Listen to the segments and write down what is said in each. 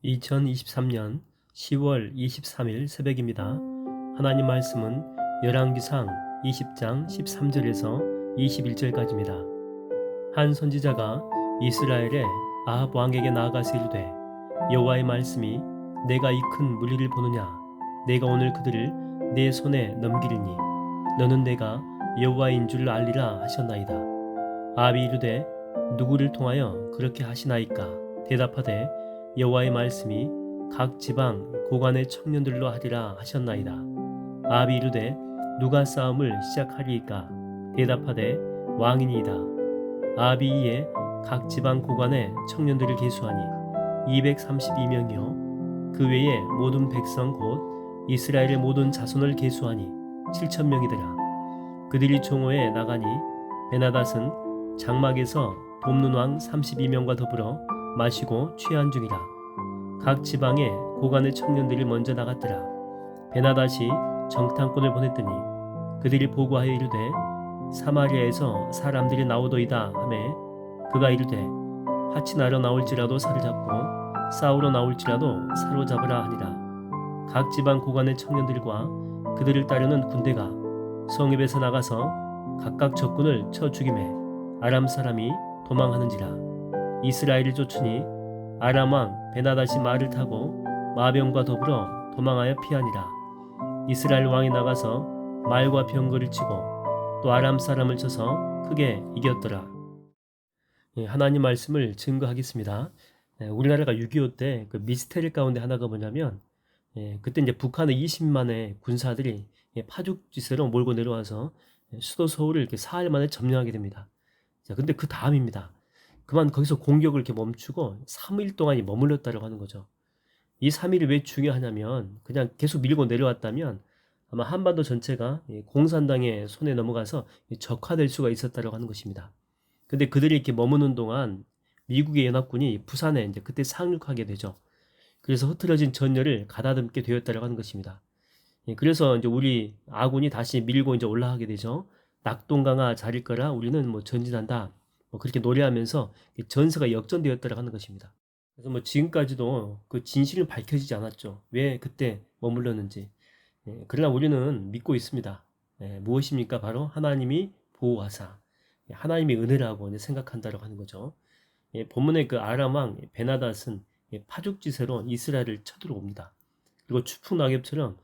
2023년 10월 23일 새벽입니다. 하나님 말씀은 열왕기상 20장 13절에서 21절까지입니다. 한 선지자가 이스라엘의 아합 왕에게 나아가서 이르되 여호와의 말씀이 내가 이 큰 무리를 보느냐 내가 오늘 그들을 내 손에 넘기리니 너는 내가 여호와인 줄 알리라 하셨나이다. 아합이 이르되 누구를 통하여 그렇게 하시나이까 대답하되 여호와의 말씀이 각 지방 고관의 청년들로 하리라 하셨나이다. 아합이 이르되 누가 싸움을 시작하리이까 대답하되 왕이니이다. 아합이 이에 각 지방 고관의 청년들을 계수하니 232명이요 그 외에 모든 백성 곧 이스라엘의 모든 자손을 계수하니 7,000명이더라. 그들이 종호에 나가니 베나닷은 장막에서 돕는 왕 32명과 더불어 마시고 취한 중이라. 각 지방의 고관의 청년들이 먼저 나갔더라. 베나닷이 정탐꾼을 보냈더니 그들이 보고하여 이르되 사마리아에서 사람들이 나오더이다 하매 그가 이르되 하친하러 나올지라도 살을 잡고 싸우러 나올지라도 사로잡으라 하니라. 각 지방 고관의 청년들과 그들을 따르는 군대가 성읍에서 나가서 각각 적군을 쳐 죽이매 아람 사람이 도망하는지라. 이스라엘을 쫓으니 아람 왕 베나닷이 말을 타고 마병과 더불어 도망하여 피하니라. 이스라엘 왕이 나가서 말과 병거를 치고 또 아람 사람을 쳐서 크게 이겼더라. 하나님 말씀을 증거하겠습니다. 우리나라가 6.25 때 그 미스테리 가운데 하나가 뭐냐면 그때 이제 북한의 20만의 군사들이 파죽지세로 몰고 내려와서 수도 서울을 이렇게 사흘 만에 점령하게 됩니다. 자, 근데 그 다음입니다. 그만 거기서 공격을 이렇게 멈추고 3일 동안이 머물렀다고 하는 거죠. 이 3일이 왜 중요하냐면 그냥 계속 밀고 내려왔다면 아마 한반도 전체가 공산당의 손에 넘어가서 적화될 수가 있었다고 하는 것입니다. 근데 그들이 이렇게 머무는 동안 미국의 연합군이 부산에 이제 그때 상륙하게 되죠. 그래서 흐트러진 전열을 가다듬게 되었다고 하는 것입니다. 그래서 이제 우리 아군이 다시 밀고 이제 올라가게 되죠. 낙동강화 자릴 거라 우리는 뭐 전진한다. 그렇게 노래하면서 전세가 역전되었다고 하는 것입니다. 그래서 뭐 지금까지도 그 진실은 밝혀지지 않았죠. 왜 그때 머물렀는지. 그러나 우리는 믿고 있습니다. 무엇입니까? 바로 하나님이 보호하사 하나님의 은혜라고 이제 생각한다고 하는 거죠. 본문의 그 아람 왕 베나닷은 파죽지세로 이스라엘을 쳐들어옵니다. 그리고 추풍 낙엽처럼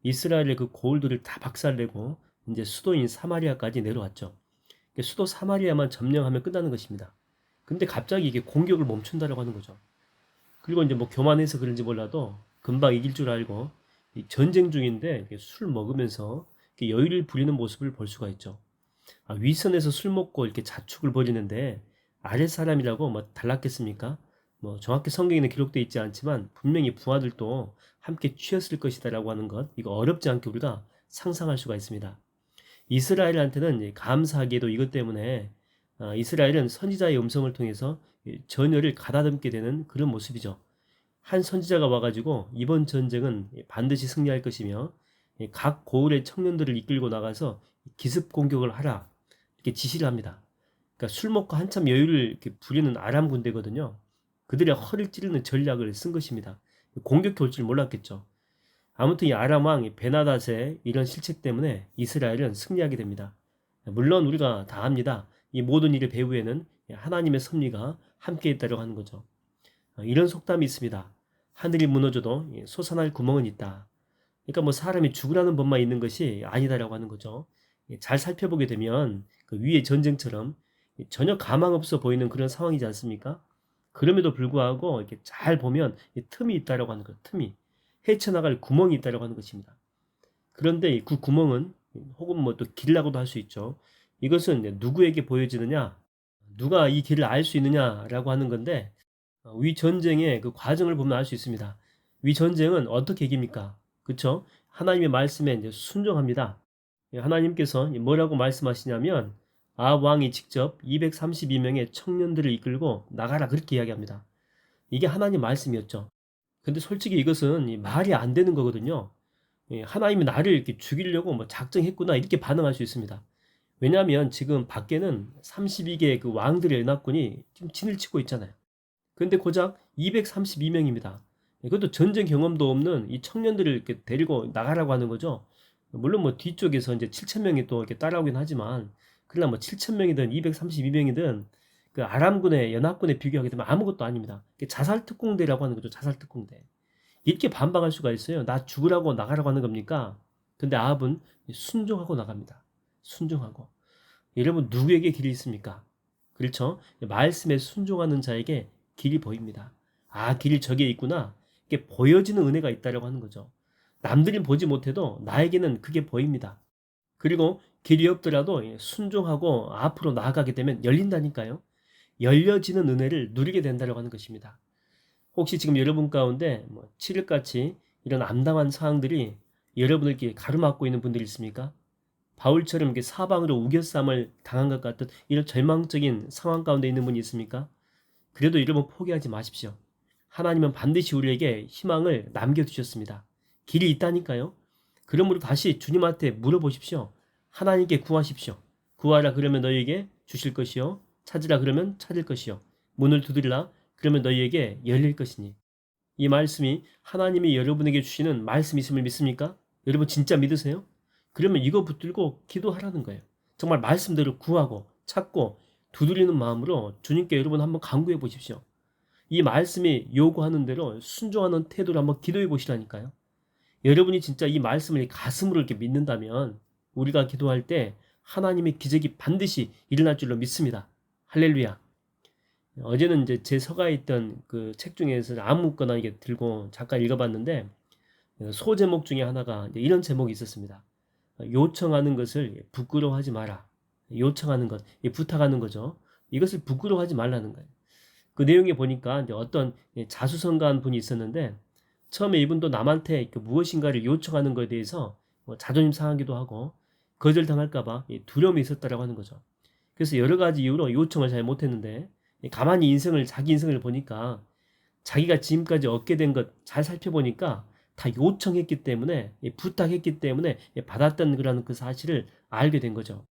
이스라엘의 그 고을들을 다 박살내고 이제 수도인 사마리아까지 내려왔죠. 수도 사마리아만 점령하면 끝나는 것입니다. 근데 갑자기 이게 공격을 멈춘다라고 하는 거죠. 그리고 이제 뭐 교만해서 그런지 몰라도 금방 이길 줄 알고 전쟁 중인데 술 먹으면서 여유를 부리는 모습을 볼 수가 있죠. 위선에서 술 먹고 이렇게 자축을 벌이는데 아랫 사람이라고 뭐 달랐겠습니까? 뭐 정확히 성경에는 기록되어 있지 않지만 분명히 부하들도 함께 취했을 것이다라고 하는 것 이거 어렵지 않게 우리가 상상할 수가 있습니다. 이스라엘한테는 감사하게도 이것 때문에 이스라엘은 선지자의 음성을 통해서 전열을 가다듬게 되는 그런 모습이죠. 한 선지자가 와가지고 이번 전쟁은 반드시 승리할 것이며 각 고을의 청년들을 이끌고 나가서 기습 공격을 하라 이렇게 지시를 합니다. 그러니까 술 먹고 한참 여유를 이렇게 부리는 아람 군대거든요. 그들의 허를 찌르는 전략을 쓴 것입니다. 공격해 올 줄 몰랐겠죠. 아무튼 이 아람 왕 베나닷의 이런 실책 때문에 이스라엘은 승리하게 됩니다. 물론 우리가 다 압니다. 이 모든 일의 배후에는 하나님의 섭리가 함께 있다고 하는 거죠. 이런 속담이 있습니다. 하늘이 무너져도 솟아날 구멍은 있다. 그러니까 뭐 사람이 죽으라는 법만 있는 것이 아니다라고 하는 거죠. 잘 살펴보게 되면 그 위의 전쟁처럼 전혀 가망 없어 보이는 그런 상황이지 않습니까? 그럼에도 불구하고 이렇게 잘 보면 틈이 있다라고 하는 거예요. 틈이. 헤쳐나갈 구멍이 있다고 하는 것입니다. 그런데 그 구멍은 혹은 뭐 또 길이라고도 할 수 있죠. 이것은 누구에게 보여지느냐, 누가 이 길을 알 수 있느냐라고 하는 건데 위 전쟁의 그 과정을 보면 알 수 있습니다. 위 전쟁은 어떻게 이깁니까? 그렇죠? 하나님의 말씀에 이제 순종합니다. 하나님께서 뭐라고 말씀하시냐면 아합 왕이 직접 232명의 청년들을 이끌고 나가라 그렇게 이야기합니다. 이게 하나님 말씀이었죠. 근데 솔직히 이것은 말이 안 되는 거거든요. 하나님이 나를 이렇게 죽이려고 뭐 작정했구나 이렇게 반응할 수 있습니다. 왜냐하면 지금 밖에는 32개의 그 왕들의 연합군이 지금 진을 치고 있잖아요. 근데 고작 232명입니다. 그것도 전쟁 경험도 없는 이 청년들을 이렇게 데리고 나가라고 하는 거죠. 물론 뭐 뒤쪽에서 이제 7천 명이 또 이렇게 따라오긴 하지만, 그러나 뭐 7천 명이든 232명이든 그 아람군의 연합군에 비교하게 되면 아무것도 아닙니다. 자살 특공대라고 하는 거죠. 자살 특공대. 이렇게 반박할 수가 있어요. 나 죽으라고 나가라고 하는 겁니까? 근데 아합은 순종하고 나갑니다. 순종하고. 여러분, 누구에게 길이 있습니까? 그렇죠? 말씀에 순종하는 자에게 길이 보입니다. 아, 길이 저기에 있구나. 이게 보여지는 은혜가 있다라고 하는 거죠. 남들이 보지 못해도 나에게는 그게 보입니다. 그리고 길이 없더라도 순종하고 앞으로 나아가게 되면 열린다니까요. 열려지는 은혜를 누리게 된다라고 하는 것입니다. 혹시 지금 여러분 가운데 뭐 칠흑같이 이런 암담한 상황들이 여러분을 이렇게 가로막고 있는 분들이 있습니까? 바울처럼 이렇게 사방으로 우겨쌈을 당한 것 같은 이런 절망적인 상황 가운데 있는 분이 있습니까? 그래도 여러분 포기하지 마십시오. 하나님은 반드시 우리에게 희망을 남겨두셨습니다. 길이 있다니까요. 그러므로 다시 주님한테 물어보십시오. 하나님께 구하십시오. 구하라 그러면 너희에게 주실 것이요. 찾으라 그러면 찾을 것이요. 문을 두드리라 그러면 너희에게 열릴 것이니. 이 말씀이 하나님이 여러분에게 주시는 말씀이 있음을 믿습니까? 여러분 진짜 믿으세요? 그러면 이거 붙들고 기도하라는 거예요. 정말 말씀대로 구하고 찾고 두드리는 마음으로 주님께 여러분 한번 간구해 보십시오. 이 말씀이 요구하는 대로 순종하는 태도로 한번 기도해 보시라니까요. 여러분이 진짜 이 말씀을 가슴으로 이렇게 믿는다면 우리가 기도할 때 하나님의 기적이 반드시 일어날 줄로 믿습니다. 할렐루야. 어제는 이제 제 서가에 있던 그 책 중에서 아무거나 이게 들고 잠깐 읽어봤는데, 소 제목 중에 하나가 이런 제목이 있었습니다. 요청하는 것을 부끄러워하지 마라. 요청하는 것, 부탁하는 거죠. 이것을 부끄러워하지 말라는 거예요. 그 내용에 보니까 이제 어떤 자수성가한 분이 있었는데, 처음에 이분도 남한테 그 무엇인가를 요청하는 것에 대해서 뭐 자존심 상하기도 하고 거절당할까봐 두려움이 있었다라고 하는 거죠. 그래서 여러 가지 이유로 요청을 잘 못했는데, 가만히 자기 인생을 보니까 자기가 지금까지 얻게 된 것 잘 살펴보니까 다 요청했기 때문에, 부탁했기 때문에 받았던 거라는 그 사실을 알게 된 거죠.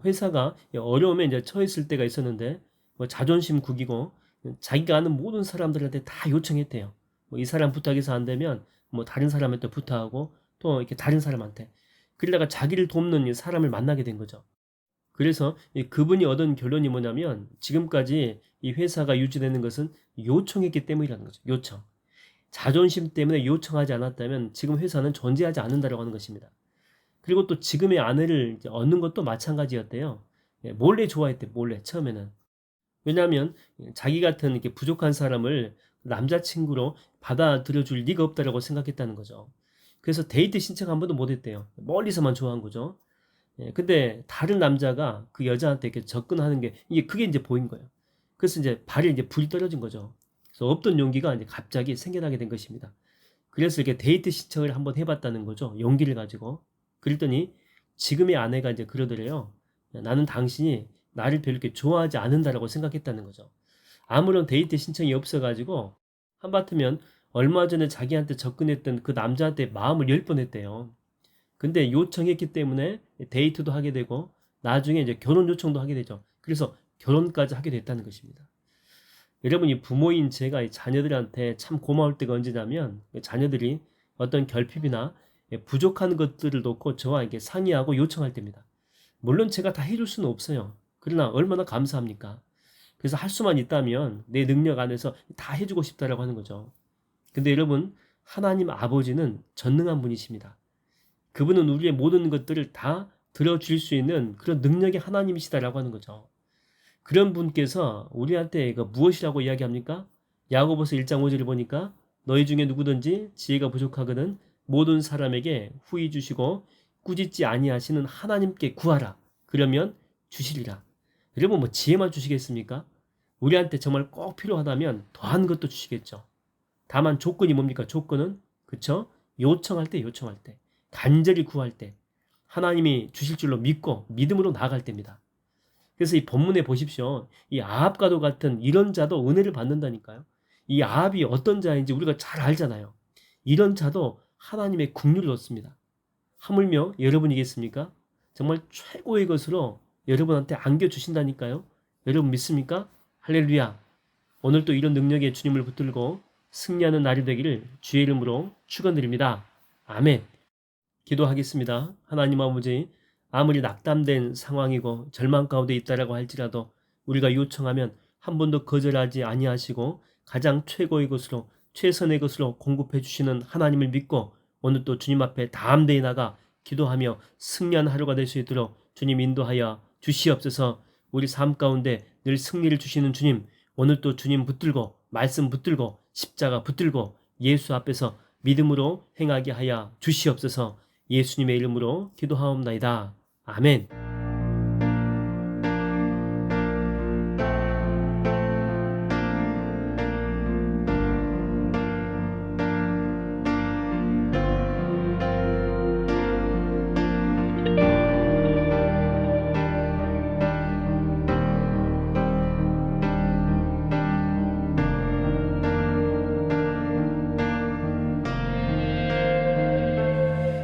회사가 어려움에 이제 처했을 때가 있었는데, 뭐 자존심 구기고 자기가 아는 모든 사람들한테 다 요청했대요. 뭐 이 사람 부탁해서 안 되면 뭐 다른 사람한테 부탁하고 또 이렇게 다른 사람한테. 그러다가 자기를 돕는 이 사람을 만나게 된 거죠. 그래서 그분이 얻은 결론이 뭐냐면, 지금까지 이 회사가 유지되는 것은 요청했기 때문이라는 거죠. 요청. 자존심 때문에 요청하지 않았다면 지금 회사는 존재하지 않는다라고 하는 것입니다. 그리고 또 지금의 아내를 이제 얻는 것도 마찬가지였대요. 몰래 좋아했대, 몰래, 처음에는. 왜냐하면 자기 같은 이렇게 부족한 사람을 남자친구로 받아들여 줄 리가 없다라고 생각했다는 거죠. 그래서 데이트 신청 한 번도 못 했대요. 멀리서만 좋아한 거죠. 근데 다른 남자가 그 여자한테 이렇게 접근하는 게 그게 이제 보인 거예요. 그래서 이제 발에 이제 불이 떨어진 거죠. 그래서 없던 용기가 이제 갑자기 생겨나게 된 것입니다. 그래서 이렇게 데이트 신청을 한번 해봤다는 거죠. 용기를 가지고. 그랬더니 지금의 아내가 이제 그러더래요. 나는 당신이 나를 별로 이렇게 좋아하지 않는다라고 생각했다는 거죠. 아무런 데이트 신청이 없어가지고 한바트면 얼마 전에 자기한테 접근했던 그 남자한테 마음을 열 뻔했대요. 근데 요청했기 때문에 데이트도 하게 되고 나중에 이제 결혼 요청도 하게 되죠. 그래서 결혼까지 하게 됐다는 것입니다. 여러분이 부모인 제가 이 자녀들한테 참 고마울 때가 언제냐면, 자녀들이 어떤 결핍이나 부족한 것들을 놓고 저와 이렇게 상의하고 요청할 때입니다. 물론 제가 다 해줄 수는 없어요. 그러나 얼마나 감사합니까? 그래서 할 수만 있다면 내 능력 안에서 다 해주고 싶다라고 하는 거죠. 근데 여러분, 하나님 아버지는 전능한 분이십니다. 그분은 우리의 모든 것들을 다 들어줄 수 있는 그런 능력의 하나님이시다라고 하는 거죠. 그런 분께서 우리한테 무엇이라고 이야기합니까? 야고보서 1장 5절을 보니까 너희 중에 누구든지 지혜가 부족하거든 모든 사람에게 후히 주시고 꾸짖지 아니하시는 하나님께 구하라. 그러면 주시리라. 여러분, 뭐 지혜만 주시겠습니까? 우리한테 정말 꼭 필요하다면 더한 것도 주시겠죠. 다만 조건이 뭡니까? 조건은, 그쵸? 요청할 때, 간절히 구할 때, 하나님이 주실 줄로 믿고 믿음으로 나아갈 때입니다. 그래서 이 본문에 보십시오. 이 아합과도 같은 이런 자도 은혜를 받는다니까요. 이 아합이 어떤 자인지 우리가 잘 알잖아요. 이런 자도 하나님의 긍휼을 얻습니다. 하물며 여러분이겠습니까? 정말 최고의 것으로 여러분한테 안겨주신다니까요. 여러분 믿습니까? 할렐루야. 오늘 또 이런 능력의 주님을 붙들고 승리하는 날이 되기를 주의 이름으로 축원드립니다. 아멘. 기도하겠습니다. 하나님 아버지, 아무리 낙담된 상황이고 절망 가운데 있다라고 할지라도 우리가 요청하면 한 번도 거절하지 아니하시고 가장 최고의 것으로 최선의 것으로 공급해 주시는 하나님을 믿고 오늘 또 주님 앞에 담대히 나가 기도하며 승리한 하루가 될 수 있도록 주님 인도하여 주시옵소서. 우리 삶 가운데 늘 승리를 주시는 주님, 오늘 또 주님 붙들고 말씀 붙들고 십자가 붙들고 예수 앞에서 믿음으로 행하게 하여 주시옵소서. 예수님의 이름으로 기도하옵나이다. 아멘.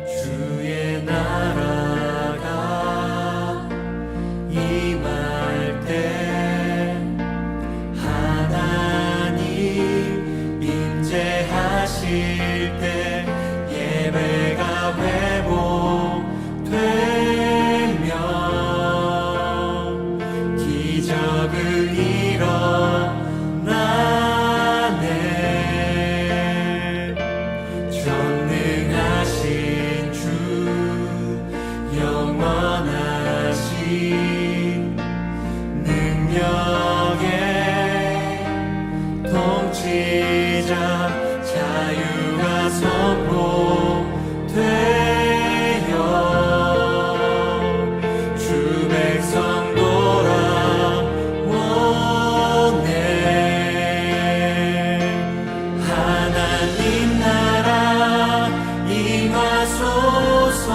주의 나라가 임할 때 하나님 임재하실 때 예배가 회복되면 기적은 일어나네. 전능하신 주 영원하신 능력의 통치자 자유가 선포되어 주 백성 돌아오네. 하나님 나라 임하소서.